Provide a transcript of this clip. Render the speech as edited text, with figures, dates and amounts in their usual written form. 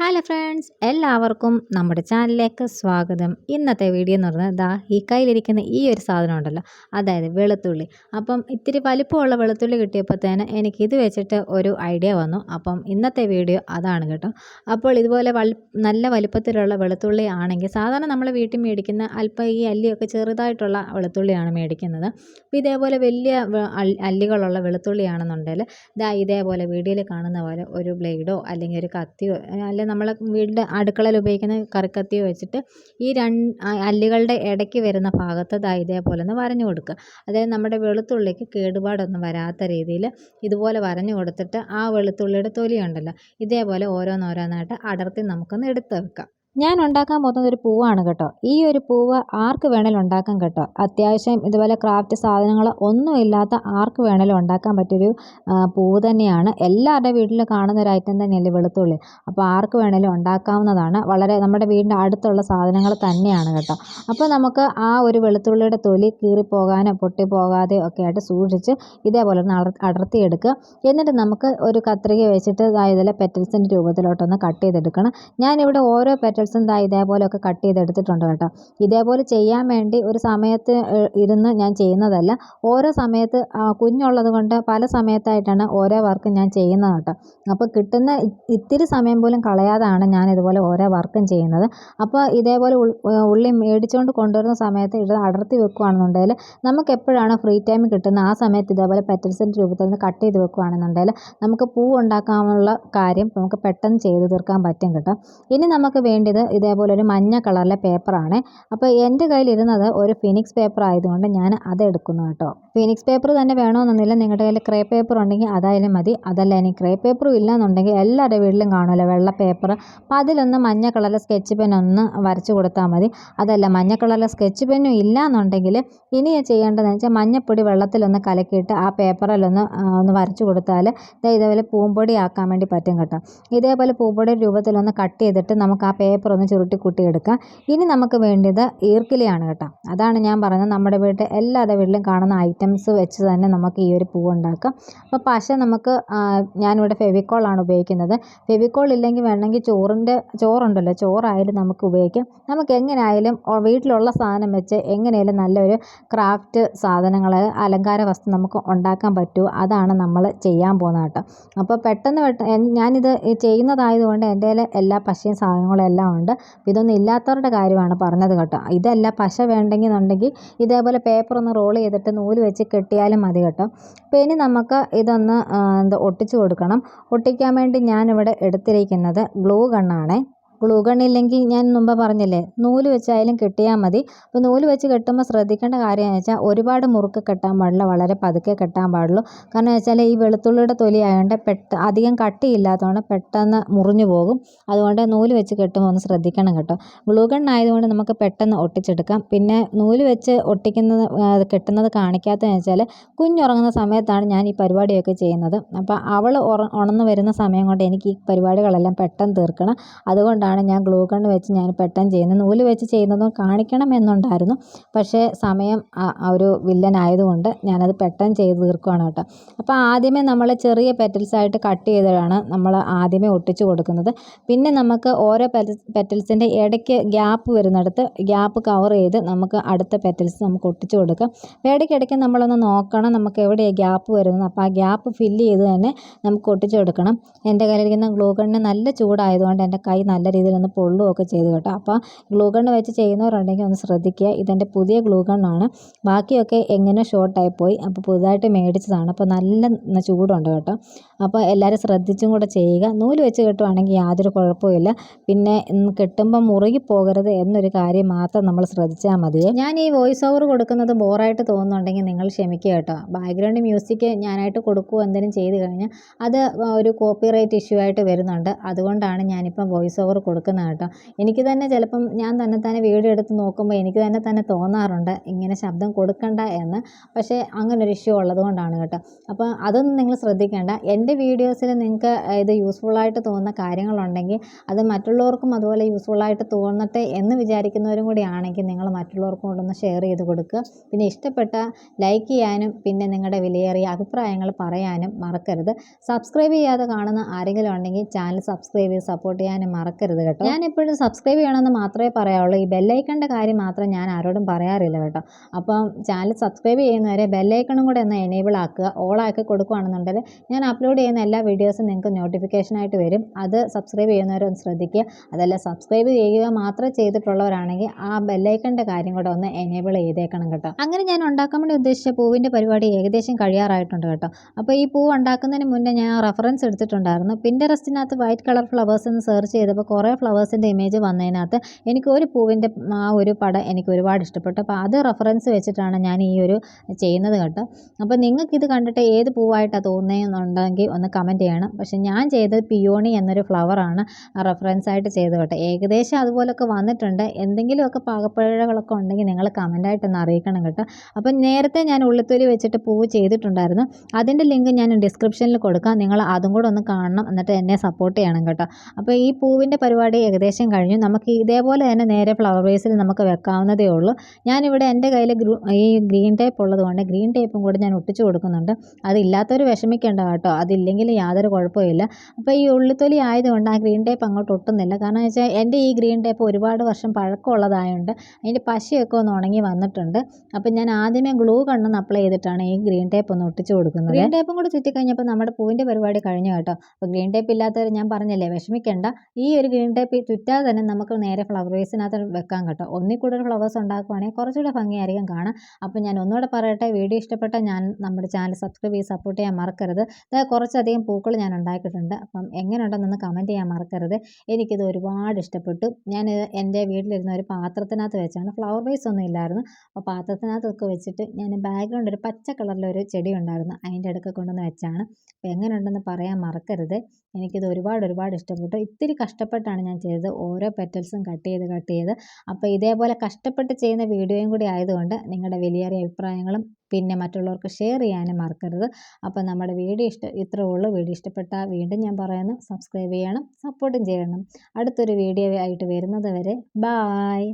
Hello friends, എല്ലാവർക്കും നമ്മുടെ ചാനലിലേക്ക് സ്വാഗതം. ഇന്നത്തെ വീഡിയോ എന്ന് പറഞ്ഞാൽ ഈ കയ്യിലിരിക്കുന്ന ഈ ഒരു സാധനം ഉണ്ടല്ലോ, അതായത് വെളുത്തുള്ളി. അപ്പം ഇത്തിരി വലിപ്പമുള്ള വെളുത്തുള്ളി കിട്ടിയപ്പോഴത്തേന് എനിക്ക് ഇത് വെച്ചിട്ട് ഒരു ഐഡിയ വന്നു. അപ്പം ഇന്നത്തെ വീഡിയോ അതാണ് കേട്ടോ. അപ്പോൾ ഇതുപോലെ നല്ല വലിപ്പത്തിലുള്ള വെളുത്തുള്ളി ആണെങ്കിൽ സാധാരണ നമ്മൾ വീട്ടിൽ മേടിക്കുന്ന അല്പം ഈ അല്ലിയൊക്കെ ചെറുതായിട്ടുള്ള വെളുത്തുള്ളിയാണ് മേടിക്കുന്നത്. അപ്പോൾ ഇതേപോലെ വലിയ അല്ലികളുള്ള വെളുത്തുള്ളിയാണെന്നുണ്ടെങ്കിൽ ഇതേപോലെ വീഡിയോയിൽ കാണുന്ന പോലെ ഒരു ബ്ലേഡോ അല്ലെങ്കിൽ ഒരു കത്തിയോ നമ്മൾ വീടിൻ്റെ അടുക്കളയിൽ ഉപയോഗിക്കുന്ന കറിക്കത്തിയോ വെച്ചിട്ട് ഈ അല്ലികളുടെ ഇടയ്ക്ക് വരുന്ന ഭാഗത്ത് ഇതേപോലെ ഒന്ന് വരഞ്ഞു കൊടുക്കുക. അതായത് നമ്മുടെ വെളുത്തുള്ളിക്ക് കേടുപാടൊന്നും വരാത്ത രീതിയിൽ ഇതുപോലെ വരഞ്ഞു കൊടുത്തിട്ട് ആ വെളുത്തുള്ളിയുടെ തൊലി ഉണ്ടല്ലോ, ഇതേപോലെ ഓരോന്നോരോന്നായിട്ട് അടർത്തി നമുക്കൊന്ന് എടുത്ത് വെക്കാം. ഞാൻ ഉണ്ടാക്കാൻ പോകുന്നത് ഒരു പൂവാണ് കേട്ടോ. ഈ ഒരു പൂവ് ആർക്ക് വേണേലും ഉണ്ടാക്കാം കേട്ടോ. അത്യാവശ്യം ഇതുപോലെ ക്രാഫ്റ്റ് സാധനങ്ങൾ ഒന്നുമില്ലാത്ത ആർക്ക് വേണേലും ഉണ്ടാക്കാൻ പറ്റിയൊരു പൂവ് തന്നെയാണ്. എല്ലാവരുടെ വീട്ടിൽ കാണുന്ന ഒരു ഐറ്റം തന്നെയല്ലേ വെളുത്തുള്ളി. അപ്പോൾ ആർക്ക് വേണേലും ഉണ്ടാക്കാവുന്നതാണ്. വളരെ നമ്മുടെ വീടിൻ്റെ അടുത്തുള്ള സാധനങ്ങൾ തന്നെയാണ് കേട്ടോ. അപ്പോൾ നമുക്ക് ആ ഒരു വെളുത്തുള്ളിയുടെ തൊലി കീറിപ്പോകാനോ പൊട്ടിപ്പോകാതെയോ ഒക്കെ ആയിട്ട് സൂക്ഷിച്ച് ഇതേപോലെ ഒന്ന് അടർത്തിയെടുക്കുക. എന്നിട്ട് നമുക്ക് ഒരു കത്രിക വെച്ചിട്ട് ഇതിലെ പെറ്റൽസിൻ്റെ രൂപത്തിലോട്ടൊന്ന് കട്ട് ചെയ്തെടുക്കണം. ഞാനിവിടെ ഓരോ പെറ്റൽസും ഇതേപോലെയൊക്കെ കട്ട് ചെയ്തെടുത്തിട്ടുണ്ട് കേട്ടോ. ഇതേപോലെ ചെയ്യാൻ വേണ്ടി ഒരു സമയത്ത് ഇരുന്ന് ഞാൻ ചെയ്യുന്നതല്ല. ഓരോ സമയത്ത് കുഞ്ഞുള്ളത് കൊണ്ട് പല സമയത്തായിട്ടാണ് ഓരോ വർക്കും ഞാൻ ചെയ്യുന്നത് കേട്ടോ. അപ്പോൾ കിട്ടുന്ന ഇത്തിരി സമയം പോലും കളയാതാണ് ഞാൻ ഇതുപോലെ ഓരോ വർക്കും ചെയ്യുന്നത്. അപ്പോൾ ഇതേപോലെ ഉള്ളി മേടിച്ചുകൊണ്ട് കൊണ്ടുവരുന്ന സമയത്ത് ഇത് അടർത്തി വെക്കുകയാണെന്നുണ്ടെങ്കിൽ നമുക്ക് എപ്പോഴാണ് ഫ്രീ ടൈം കിട്ടുന്നത് ആ സമയത്ത് ഇതേപോലെ പെറ്റൽസിൻ്റെ രൂപത്തിൽ നിന്ന് കട്ട് ചെയ്ത് വെക്കുകയാണെന്നുണ്ടെങ്കിൽ നമുക്ക് പൂ ഉണ്ടാക്കാനുള്ള കാര്യം നമുക്ക് പെട്ടെന്ന് ചെയ്ത് തീർക്കാൻ പറ്റും കേട്ടോ. ഇനി നമുക്ക് വേണ്ടത് ഇതേപോലെ ഒരു മഞ്ഞ കളറിലെ പേപ്പറാണ്. അപ്പോൾ എൻ്റെ കയ്യിലിരുന്നത് ഒരു ഫിനിക്സ് പേപ്പർ ആയതുകൊണ്ട് ഞാൻ അത് എടുക്കുന്നു കേട്ടോ. ഫിനിക്സ് പേപ്പർ തന്നെ വേണമെന്നൊന്നുമില്ല, നിങ്ങളുടെ കയ്യിൽ ക്രേ പേപ്പർ ഉണ്ടെങ്കിൽ അതായാലും മതി. അതല്ല ഇനി ക്രേ പേപ്പറും ഇല്ലയെന്നുണ്ടെങ്കിൽ എല്ലാവരുടെ വീട്ടിലും കാണുമല്ലോ വെള്ള പേപ്പർ. അപ്പോൾ അതിലൊന്ന് മഞ്ഞ കളറിലെ സ്കെച്ച് പെൻ ഒന്ന് വരച്ച് കൊടുത്താൽ മതി. അതല്ല മഞ്ഞ കളറിലെ സ്കെച്ച് പെന്നും ഇല്ല എന്നുണ്ടെങ്കിൽ ഇനി ചെയ്യേണ്ടതെന്ന് വെച്ചാൽ മഞ്ഞപ്പൊടി വെള്ളത്തിലൊന്ന് കലക്കിയിട്ട് ആ പേപ്പറിലൊന്ന് വരച്ച് കൊടുത്താൽ ഇതേപോലെ പൂമ്പൊടി ആക്കാൻ വേണ്ടി പറ്റും കേട്ടോ. ഇതേപോലെ പൂമ്പൊടി രൂപത്തിലൊന്ന് കട്ട് ചെയ്തിട്ട് നമുക്ക് ആ പേപ്പർ ഒന്ന് ചുരുട്ടി കുട്ടിയെടുക്കാം. ഇനി നമുക്ക് വേണ്ടത് ഈർക്കിലിയാണ് കേട്ടോ. അതാണ് ഞാൻ പറഞ്ഞത്, നമ്മുടെ വീട്ടിൽ എല്ലാവരുടെ വീട്ടിലും കാണുന്ന ഐറ്റംസ് വെച്ച് തന്നെ നമുക്ക് ഈ ഒരു പൂവ് ഉണ്ടാക്കാം. അപ്പോൾ പശ നമുക്ക് ഞാനിവിടെ ഫെവിക്കോളാണ് ഉപയോഗിക്കുന്നത്. ഫെവിക്കോൾ ഇല്ലെങ്കിൽ വേണമെങ്കിൽ ചോറുണ്ടല്ലോ, ചോറായാലും നമുക്ക് ഉപയോഗിക്കാം. നമുക്ക് എങ്ങനെയായാലും വീട്ടിലുള്ള സാധനം വെച്ച് എങ്ങനെയായാലും നല്ലൊരു ക്രാഫ്റ്റ് സാധനങ്ങൾ അലങ്കാര വസ്തു നമുക്ക് ഉണ്ടാക്കാൻ പറ്റുമോ, അതാണ് നമ്മൾ ചെയ്യാൻ പോകുന്നത് കേട്ടോ. അപ്പോൾ പെട്ടെന്ന് ഞാനിത് ചെയ്യുന്നതായതുകൊണ്ട് എൻ്റെ കയ്യിൽ എല്ലാ പശയും സാധനങ്ങളും എല്ലാം ഉണ്ട്. ഇതൊന്നും ഇല്ലാത്തവരുടെ കാര്യമാണ് പറഞ്ഞത് കേട്ടോ. ഇതല്ല പശ വേണ്ടെന്നുണ്ടെങ്കിൽ ഇതേപോലെ പേപ്പർ ഒന്ന് റോൾ ചെയ്തിട്ട് നൂല് വെച്ച് കെട്ടിയാലും മതി കേട്ടോ. അപ്പോൾ ഇനി നമുക്ക് ഇതൊന്ന് ഒട്ടിച്ചു കൊടുക്കണം. ഒട്ടിക്കാൻ വേണ്ടി ഞാനിവിടെ എടുത്തിരിക്കുന്നത് ഗ്ലൂ ഗണ്ണാണ്. ഗ്ലൂ ഗണ്ണില്ലെങ്കിൽ ഞാൻ മുമ്പ് പറഞ്ഞില്ലേ, നൂല് വെച്ചായാലും കെട്ടിയാൽ മതി. അപ്പോൾ നൂല് വെച്ച് കെട്ടുമ്പോൾ ശ്രദ്ധിക്കേണ്ട കാര്യം എന്ന് വെച്ചാൽ ഒരുപാട് മുറുക്ക് കെട്ടാൻ പാടില്ല, വളരെ പതുക്കെ കെട്ടാൻ പാടുള്ളൂ. കാരണം വെച്ചാൽ ഈ വെളുത്തുള്ളിയുടെ തൊലി ആയതുകൊണ്ട് അധികം കട്ടിയില്ലാത്തതുകൊണ്ട് പെട്ടെന്ന് മുറിഞ്ഞു പോകും. അതുകൊണ്ട് നൂല് വെച്ച് കെട്ടുമ്പോൾ ഒന്ന് ശ്രദ്ധിക്കണം കേട്ടോ. ഗ്ലൂ ഗൺ ആയതുകൊണ്ട് നമുക്ക് പെട്ടെന്ന് ഒട്ടിച്ചെടുക്കാം. പിന്നെ നൂല് വെച്ച് കെട്ടുന്നത് കാണിക്കാത്തതെന്ന് വെച്ചാൽ കുഞ്ഞുറങ്ങുന്ന സമയത്താണ് ഞാൻ ഈ പരിപാടിയൊക്കെ ചെയ്യുന്നത്. അപ്പോൾ അവൾ ഉണർന്നു വരുന്ന സമയം കൊണ്ട് എനിക്ക് ഈ പരിപാടികളെല്ലാം പെട്ടെന്ന് തീർക്കണം. അതുകൊണ്ടാണ് ഞാൻ ഗ്ലൂ ഗൺ വെച്ച് ഞാൻ പെട്ടെന്ന് ചെയ്യുന്നത്. നൂല് വെച്ച് ചെയ്യുന്നതും കാണിക്കണം എന്നുണ്ടായിരുന്നു, പക്ഷേ സമയം ഒരു വില്ലനായതുകൊണ്ട് ഞാനത് പെട്ടെന്ന് ചെയ്ത് തീർക്കുകയാണ് കേട്ടോ. അപ്പോൾ ആദ്യമേ നമ്മൾ ചെറിയ പെറ്റൽസായിട്ട് കട്ട് ചെയ്താണ് നമ്മൾ ആദ്യമേ ഒട്ടിച്ചു കൊടുക്കുന്നത്. പിന്നെ നമുക്ക് ഓരോ പെറ്റൽസിൻ്റെ ഇടയ്ക്ക് ഗ്യാപ്പ് വരുന്നിടത്ത് ഗ്യാപ്പ് കവർ ചെയ്ത് നമുക്ക് അടുത്ത പെറ്റൽസ് നമുക്ക് ഒട്ടിച്ചു കൊടുക്കാം. ഇടയ്ക്കിടയ്ക്ക് നമ്മളൊന്ന് നോക്കണം നമുക്ക് എവിടെയാണ് ഗ്യാപ്പ് വരുന്നത്. അപ്പോൾ ആ ഗ്യാപ്പ് ഫില്ല് ചെയ്ത് തന്നെ നമുക്ക് ഒട്ടിച്ചു കൊടുക്കണം. എൻ്റെ കയ്യിലിരിക്കുന്ന ഗ്ലൂ ഗണ്ണ് നല്ല ചൂടായതുകൊണ്ട് എൻ്റെ കൈ നല്ല രീതിയിലൊന്ന് പൊള്ളുകയൊക്കെ ചെയ്തു കേട്ടോ. അപ്പോൾ ഗ്ലൂ ഗണ്ണ് വെച്ച് ചെയ്യുന്നവരുണ്ടെങ്കിൽ ഒന്ന് ശ്രദ്ധിക്കുക. ഇതെൻ്റെ പുതിയ ഗ്ലൂ ഗണ്ണാണ്. ബാക്കിയൊക്കെ എങ്ങനെ ഷോർട്ടായി പോയി, അപ്പോൾ പുതുതായിട്ട് മേടിച്ചതാണ്. അപ്പോൾ നല്ല ചൂടുണ്ട് കേട്ടോ. അപ്പോൾ എല്ലാവരും ശ്രദ്ധിച്ചും കൂടെ ചെയ്യുക. നൂല് വെച്ച് കെട്ടുവാണെങ്കിൽ യാതൊരു കുഴപ്പമില്ല. പിന്നെ കെട്ടുമ്പോൾ മുറുകി പോകരുത് എന്നൊരു കാര്യം മാത്രം നമ്മൾ ശ്രദ്ധിച്ചാൽ മതി. ഞാൻ ഈ വോയിസ് ഓവർ കൊടുക്കുന്നത് ബോറായിട്ട് തോന്നുന്നുണ്ടെങ്കിൽ നിങ്ങൾ ക്ഷമിക്കുക കേട്ടോ. ബാക്ക്ഗ്രൗണ്ട് മ്യൂസിക് ഞാനായിട്ട് കൊടുക്കുകയോ എന്തെങ്കിലും ചെയ്ത് കഴിഞ്ഞാൽ അത് ഒരു കോപ്പിറൈറ്റ് ഇഷ്യൂ ആയിട്ട് വരുന്നുണ്ട്. അതുകൊണ്ടാണ് ഞാനിപ്പം വോയിസ് ഓവർ കൊടുക്കുന്നത് കേട്ടോ. എനിക്ക് തന്നെ ചിലപ്പം ഞാൻ തന്നെ വീഡിയോ എടുത്ത് നോക്കുമ്പോൾ എനിക്ക് തന്നെ തോന്നാറുണ്ട് ഇങ്ങനെ ശബ്ദം കൊടുക്കണ്ട എന്ന്. പക്ഷേ അങ്ങനൊരു ഇഷ്യൂ ഉള്ളതുകൊണ്ടാണ് കേട്ടോ. അപ്പോൾ അതൊന്നും നിങ്ങൾ ശ്രദ്ധിക്കേണ്ട. എൻ്റെ വീഡിയോസിൽ നിങ്ങൾക്ക് ഇത് യൂസ്ഫുള്ളായിട്ട് തോന്നുന്ന കാര്യങ്ങളുണ്ടെങ്കിൽ അത് മറ്റുള്ളവർക്കും അതുപോലെ യൂസ്ഫുള്ളായിട്ട് തോന്നട്ടെ എന്ന് വിചാരിക്കുന്നവരും കൂടി ആണെങ്കിൽ നിങ്ങൾ മറ്റുള്ളവർക്കും കൊണ്ടൊന്ന് ഷെയർ ചെയ്ത് കൊടുക്കുക. പിന്നെ ഇഷ്ടപ്പെട്ട ലൈക്ക് ചെയ്യാനും പിന്നെ നിങ്ങളുടെ വിലയേറിയ അഭിപ്രായങ്ങൾ പറയാനും മറക്കരുത്. സബ്സ്ക്രൈബ് ചെയ്യാതെ കാണുന്ന ആരെങ്കിലും ഉണ്ടെങ്കിൽ ചാനൽ സബ്സ്ക്രൈബ് ചെയ്ത് സപ്പോർട്ട് ചെയ്യാനും മറക്കരുത് കേട്ടോ. ഞാൻ എപ്പോഴും സബ്സ്ക്രൈബ് ചെയ്യണമെന്ന് മാത്രമേ പറയാവുള്ളൂ. ഈ ബെല്ലൈക്കണിൻ്റെ കാര്യം മാത്രം ഞാൻ ആരോടും പറയാറില്ല കേട്ടോ. അപ്പം ചാനൽ സബ്സ്ക്രൈബ് ചെയ്യുന്നവരെ ബെല്ലൈക്കണും കൂടെ ഒന്ന് എനേബിൾ ആക്കുക. ഓളാക്കി കൊടുക്കുകയാണെന്നുണ്ടെങ്കിൽ ഞാൻ അപ്ലോഡ് ചെയ്യുന്ന എല്ലാ വീഡിയോസും നിങ്ങൾക്ക് നോട്ടിഫിക്കേഷനായിട്ട് വരും. അത് സബ്സ്ക്രൈബ് ചെയ്യുന്നവരൊന്ന് ശ്രദ്ധിക്കുക. അതല്ല സബ്സ്ക്രൈബ് ചെയ്യുക മാത്രം ചെയ്തിട്ടുള്ളവരാണെങ്കിൽ ആ ബെല്ലൈക്കണിൻ്റെ കാര്യം കൂടെ ഒന്ന് എനേബിൾ ചെയ്തേക്കണം കേട്ടോ. അങ്ങനെ ഞാൻ ഉണ്ടാക്കാൻ വേണ്ടി ഉദ്ദേശിച്ച പൂവിൻ്റെ പരിപാടി ഏകദേശം കഴിയാറായിട്ടുണ്ട് കേട്ടോ. അപ്പോൾ ഈ പൂവ് ഉണ്ടാക്കുന്നതിന് മുന്നേ ഞാൻ റെഫറൻസ് എടുത്തിട്ടുണ്ടായിരുന്നു. പിൻറെസ്റ്റിനകത്ത് വൈറ്റ് കളർ ഫ്ലവേഴ്സ് എന്ന് സെർച്ച് ചെയ്തപ്പോൾ കുറേ ഫ്ലവേഴ്സിൻ്റെ ഇമേജ് വന്നതിനകത്ത് എനിക്ക് ഒരു പൂവിൻ്റെ ആ ഒരു പടം എനിക്ക് ഒരുപാട് ഇഷ്ടപ്പെട്ടു. അപ്പോൾ അത് റെഫറൻസ് വെച്ചിട്ടാണ് ഞാൻ ഈ ഒരു ചെയ്യുന്നത് കേട്ടോ. അപ്പോൾ നിങ്ങൾക്കിത് കണ്ടിട്ട് ഏത് പൂവായിട്ടാണ് തോന്നുന്നതെന്നുണ്ടെങ്കിൽ ഒന്ന് കമൻറ്റ് ചെയ്യണം. പക്ഷേ ഞാൻ ചെയ്തത് പിയോണി എന്നൊരു ഫ്ലവറാണ് റെഫറൻസ് ആയിട്ട് ചെയ്തത് കേട്ടോ. ഏകദേശം അതുപോലൊക്കെ വന്നിട്ടുണ്ട്. എന്തെങ്കിലുമൊക്കെ പാകപ്പിഴകളൊക്കെ ഉണ്ടെങ്കിൽ നിങ്ങൾ കമൻറ്റായിട്ടൊന്ന് അറിയിക്കണം കേട്ടോ. അപ്പം നേരത്തെ ഞാൻ ഉള്ളിത്തൊലി വെച്ചിട്ട് പൂവ് ചെയ്തിട്ടുണ്ടായിരുന്നു. അതിൻ്റെ ലിങ്ക് ഞാൻ ഡിസ്ക്രിപ്ഷനിൽ കൊടുക്കാം. നിങ്ങൾ അതും കൂടെ ഒന്ന് കാണണം, എന്നിട്ട് എന്നെ സപ്പോർട്ട് ചെയ്യണം കേട്ടോ. അപ്പോൾ ഈ പൂവിൻ്റെ പരിപാടി ഏകദേശം കഴിഞ്ഞു. നമുക്ക് ഇതേപോലെ തന്നെ നേരെ ഫ്ലവർ വേസിൽ നമുക്ക് വെക്കാവുന്നതേ ഉള്ളൂ. ഞാനിവിടെ എൻ്റെ കയ്യിൽ ഈ ഗ്രീൻ ടേപ്പ് ഉള്ളത് കൊണ്ട് ഗ്രീൻ ടേപ്പും കൂടി ഞാൻ ഒട്ടിച്ച് കൊടുക്കുന്നുണ്ട്. അതില്ലാത്തൊരു വിഷമിക്കേണ്ട കേട്ടോ. അതില്ലെങ്കിൽ യാതൊരു കുഴപ്പമില്ല. അപ്പോൾ ഈ ഉള്ളിത്തൊലി ആയതുകൊണ്ട് ആ ഗ്രീൻ ടേപ്പ് അങ്ങോട്ട് ഒട്ടുന്നില്ല. കാരണം എന്ന് വെച്ചാൽ എൻ്റെ ഈ ഗ്രീൻ ടേപ്പ് ഒരുപാട് വർഷം പഴക്കമുള്ളതായതുകൊണ്ട് അതിൻ്റെ പശയൊക്കെ ഒന്ന് ഉണങ്ങി വന്നിട്ടുണ്ട്. അപ്പം ഞാൻ ആദ്യമേ ഗ്ലൂ കണ്ണൊന്ന് അപ്ലൈ ചെയ്തിട്ടാണ് ഈ ഗ്രീൻ ടേപ്പ് ഒന്ന് ഒട്ടിച്ച് കൊടുക്കുന്നത്. ഗ്രീൻ ടേപ്പും കൂടി ചുറ്റിക്കഴിഞ്ഞപ്പോൾ നമ്മുടെ പൂവിൻ്റെ പരിപാടി കഴിഞ്ഞു കേട്ടോ. അപ്പോൾ ഗ്രീൻ ടേപ്പ് ഇല്ലാത്തവർ ഞാൻ പറഞ്ഞില്ലേ വിഷമിക്കേണ്ട. ഈ ഒരു ഗ്രീൻ ടേപ്പ് ചുറ്റാതെ തന്നെ നമുക്ക് നേരെ ഫ്ലവർ വേസിനകത്ത് വെക്കാം കേട്ടോ. ഒന്നിൽ കൂടുതൽ ഫ്ലവേഴ്സ് ഉണ്ടാക്കുവാണെങ്കിൽ കുറച്ചുകൂടെ ഭംഗിയായിരിക്കും കാണാം. അപ്പോൾ ഞാൻ ഒന്നുകൂടെ പറയട്ടെ, വീഡിയോ ഇഷ്ടപ്പെട്ടാൽ നമ്മുടെ ചാനൽ സബ്സ്ക്രൈബ് ചെയ്ത് സപ്പോർട്ട് ചെയ്യാൻ മറക്കരുത്. കുറച്ചധികം പൂക്കൾ ഞാൻ ഉണ്ടാക്കിയിട്ടുണ്ട്. അപ്പം എങ്ങനെയുണ്ടെന്നൊന്ന് കമൻറ്റ് ചെയ്യാൻ മറക്കരുത്. എനിക്കിത് ഒരുപാട് ഇഷ്ടപ്പെട്ടു. ഞാൻ എൻ്റെ വീട്ടിലിരുന്ന ഒരു പാത്രത്തിനകത്ത് വെച്ചാണ്, ഫ്ലവർ വേസ് ഒന്നും ഇല്ലായിരുന്നു. അപ്പോൾ പാത്രത്തിനകത്തൊക്കെ വെച്ചിട്ട് ഞാൻ ബാക്ക്ഗ്രൗണ്ട് ഒരു പച്ച കളറിലൊരു ചെടി ഉണ്ടായിരുന്നു, അതിൻ്റെ അടുക്ക കൊണ്ടുവന്ന് വെച്ചാണ്. അപ്പോൾ എങ്ങനെയുണ്ടെന്ന് പറയാൻ മറക്കരുത്. എനിക്കിത് ഒരുപാട് ഇഷ്ടപ്പെട്ടു. ഇത്തിരി കഷ്ടപ്പെട്ടാണ് ഞാൻ ചെയ്തത്, ഓരോ പെറ്റൽസും കട്ട് ചെയ്ത്. അപ്പോൾ ഇതേപോലെ കഷ്ടപ്പെട്ട് ചെയ്യുന്ന വീഡിയോയും കൂടി ആയതുകൊണ്ട് നിങ്ങളുടെ വിലയേറിയ അഭിപ്രായങ്ങളും പിന്നെ മറ്റുള്ളവർക്ക് ഷെയർ ചെയ്യാനും മറക്കരുത്. അപ്പോൾ നമ്മുടെ വീഡിയോ ഇത്രയേ ഉള്ളൂ. വീഡിയോ ഇഷ്ടപ്പെട്ടാൽ വീണ്ടും ഞാൻ പറയുന്നു, സബ്സ്ക്രൈബ് ചെയ്യണം, സപ്പോർട്ടും ചെയ്യണം. അടുത്തൊരു വീഡിയോ ആയിട്ട് വരുന്നത് വരെ ബായ്.